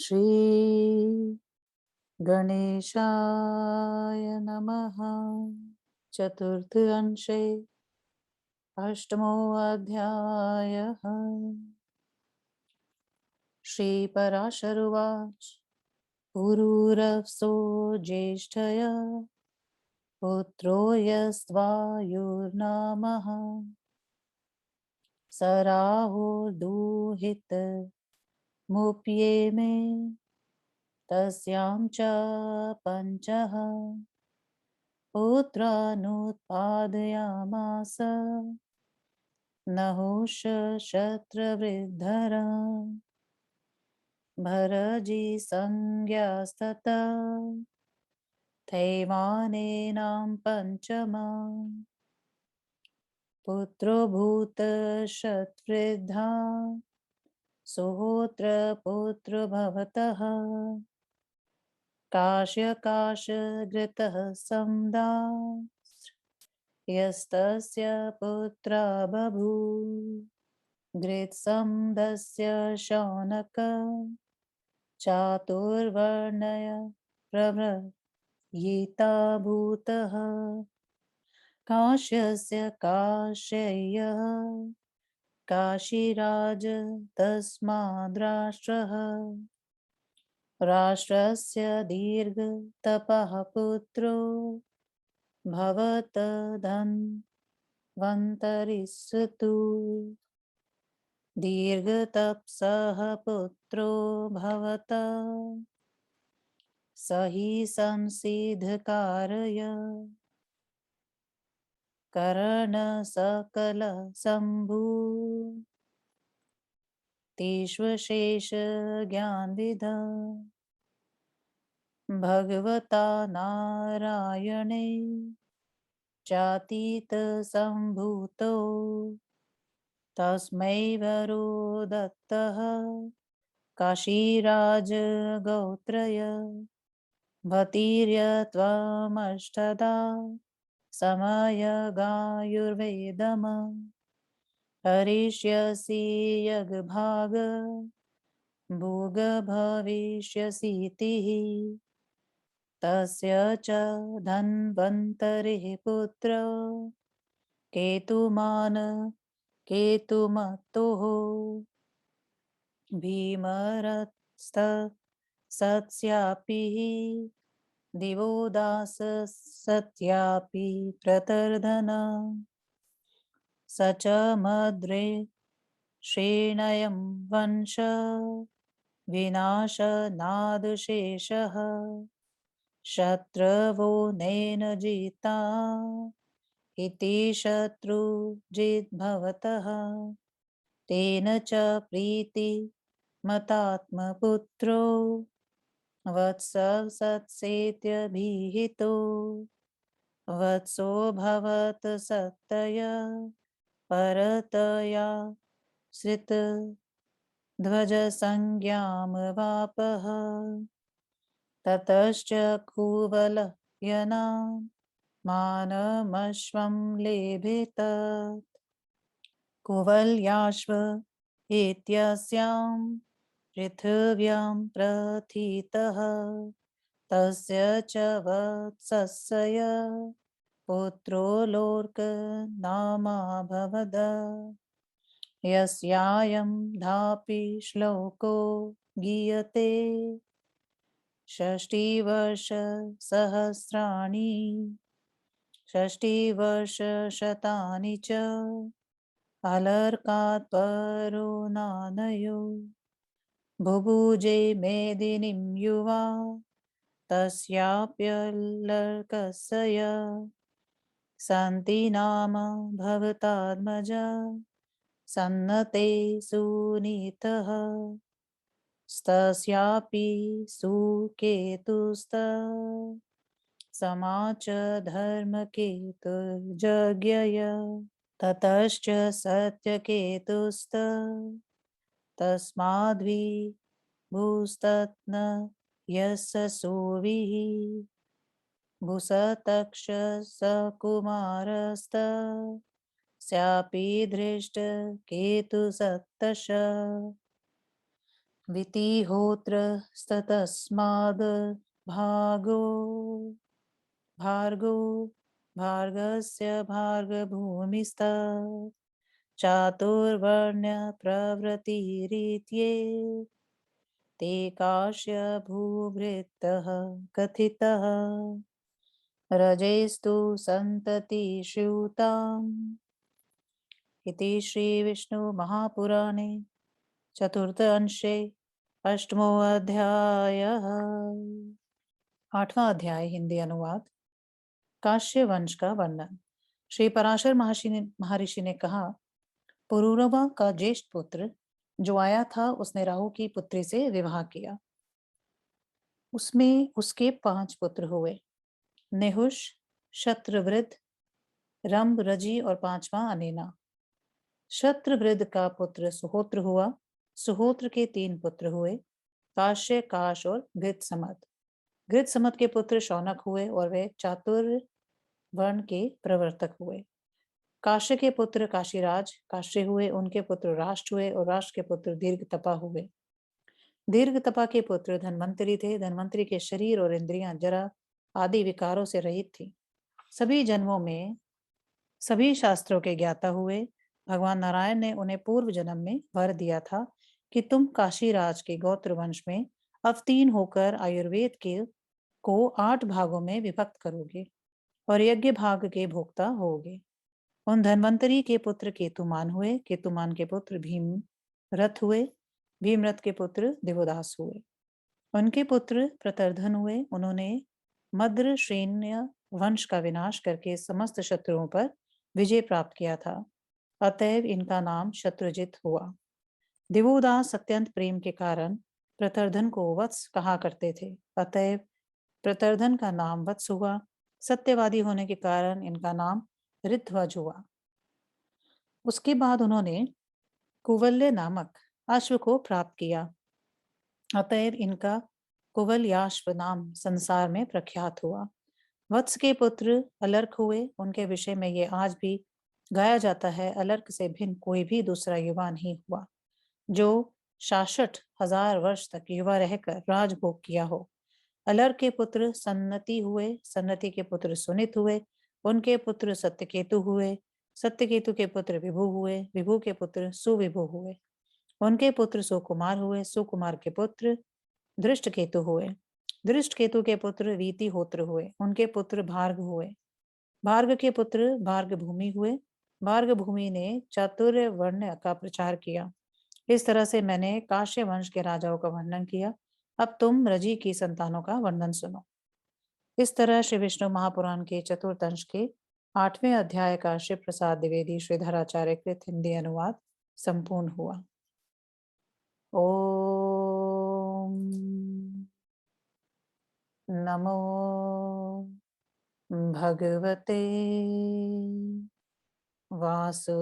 श्री गणेशाय नमः। चतुर्थ अंशे अष्टमो अध्यायः। श्रीपराशरुवाच पुरूरवसो ज्येष्ठया पुत्रो यस्त्वायुर्नामः स राहुर्दुहित मुप्येमे तस्यां च पञ्चः पुत्रानुत्पादयामास नहुष शत्रवृद्धरा भरजी संज्ञास्तता थैमानेनां पञ्चमा पुत्रो भूत शतवृद्धा सुहोत्र पुत्र भवतः काश्यकाशघृतः समदा यस्तस्य पुत्रा बभूव घृतसमदस्य शौनक चातुर्वर्णय प्रव्रयिता भूतः काश्यस्य काश्ययः काशीराज तस्माद्राष्ट्रः राष्ट्रस्य दीर्घतपः पुत्रो भवत धन्वन्तरिसतु दीर्घतपसः पुत्रो भवता स हि संसिद्धकारय करणसकलशम्भू तेष्वशेष ज्ञानविदा भगवता नारायणे चातीत संभूतो तस्मै वरो दत्तः काशीराज गोत्रय भतीर्य त्वमष्टदा समयगायुर्वेदम् हरिष्यसि यज्भाग भोग भविष्यसीतिः तस्य च धन्वन्तरिः पुत्र केतुमान् केतुमतुः भीमरथस्तस्यापि दिवोदास सत्यापि प्रतर्धन स च मद्रे श्रेणयं वंश विनाशनादशेषः शत्रवो नैन जिता इति शत्रुजिद्भवतः तेन च प्रीति मतात्मपुत्रो वत्स सत्सेत्यभिहितो वत्सो भवत सत्तया परतया श्रित ध्वजसंज्ञामवापः ततश्च कुवलयना मानमश्वं लेभित कुवल्याश्व इत्यस्यां पृथिव्यां प्रथितः तस्य च वत्सस्य पुत्रो लोर्कनामाभवद यस्यायं धापि श्लोको गीयते षष्टिवर्षशतानि च अलर्कात् परो नानयो बुभुजे मेदिनीं युवा तस्याप्यलर्कस्य सन्ति नाम भवतात्मजा सन्नते सुनीतः स्तस्यापि सुकेतुस्त समाच धर्मकेतुर्जज्ञय ततश्च सत्यकेतुस्त तस्माद्विभुस्तत्न यस्य सोविः भूसतक्ष सकुमारस्त स्यापि दृष्ट केतुसत्तश वितिहोत्र स्ततस्माद् भागो भार्गो भार्गस्य भार्गभूमिस्तः चातुर्वर्ण्य प्रवृत्तिरीत्ये ते काश्य भूभृतः कथितः रजेस्तु सन्ततिश्रुताम् इति श्री विष्णु महापुराणे चतुर्थ अंशे अष्टमो अध्यायः। आठवां अध्याय हिंदी अनुवाद। काश्य वंश का वर्णन। श्री पराशर महर्षि ने कहा, पुरूरवा का ज्येष्ठ पुत्र जो आया था उसने राहु की पुत्री से विवाह किया। उसमें उसके 5 पुत्र हुए, नेहुष, शत्रवृद्ध, रंभ, रजी और 5वां अनेना। शत्रवृद्ध का पुत्र सुहोत्र हुआ। सुहोत्र के 3 पुत्र हुए, काश्य, काश और घृतसमत। घृतसमत के पुत्र शौनक हुए और वे चातुर्य वर्ण के प्रवर्तक हुए। काश्य के पुत्र काशीराज काश्य हुए, उनके पुत्र राष्ट्र हुए और राष्ट्र के पुत्र दीर्घतपा हुए। दीर्घतपा के पुत्र धन्वंतरी थे। धन्वंतरी के शरीर और इंद्रियां जरा आदि विकारों से रहित थी। सभी जन्मों में सभी शास्त्रों के ज्ञाता हुए। भगवान नारायण ने उन्हें पूर्व जन्म में वर दिया था कि तुम काशीराज के गोत्र वंश में अवतीर्ण होकर आयुर्वेद के को 8 भागों में विभक्त करोगे और यज्ञ भाग के भोक्ता होगे। उन धन्वंतरी के पुत्र केतुमान हुए। केतुमान के पुत्र भीमरथ हुए। भीमरथ के पुत्र दिवोदास हुए। उनके पुत्र प्रतर्धन हुए। उन्होंने मद्र श्रेण्य वंश का विनाश करके समस्त शत्रुओं पर विजय प्राप्त किया था, अतएव इनका नाम शत्रुजित हुआ। दिवोदास अत्यंत प्रेम के कारण प्रतर्धन को वत्स कहा करते थे, अतएव प्रतर्धन का नाम वत्स हुआ। सत्यवादी होने के कारण इनका नाम ऋध्वज हुआ। उसके बाद उन्होंने कुवल्य नामक अश्व को प्राप्त किया, अतएव इनका कुवलयाश्व नाम संसार में प्रख्यात हुआ। वत्स के पुत्र अलर्क हुए। उनके विषय में ये आज भी गाया जाता है, अलर्क से भिन्न कोई भी दूसरा युवा नहीं हुआ जो 66,000 वर्ष तक युवा रहकर राजभोग किया हो। अलर्क के पुत्र सन्नति हुए। सन्नति के पुत्र सुनित हुए। उनके पुत्र सत्यकेतु हुए। सत्यकेतु के पुत्र विभु हुए। विभु के पुत्र सुविभु हुए। उनके पुत्र सुकुमार हुए। सुकुमार के पुत्र धृष्टकेतु हुए। धृष्टकेतु के पुत्र वीतिहोत्र हुए। उनके पुत्र भार्ग हुए। भार्ग के पुत्र भार्ग भूमि हुए। भार्ग भूमि ने चातुर्य वर्ण का प्रचार किया। इस तरह से मैंने काश्य वंश के राजाओं का वर्णन किया। अब तुम रजी की संतानों का वर्णन सुनो। इस तरह श्री विष्णु महापुराण के चतुर्थ अंश के 8वें अध्याय का शिव प्रसाद द्विवेदी श्रीधराचार्य कृत हिंदी अनुवाद संपूर्ण हुआ। ओम नमो भगवते वासुदेवाय।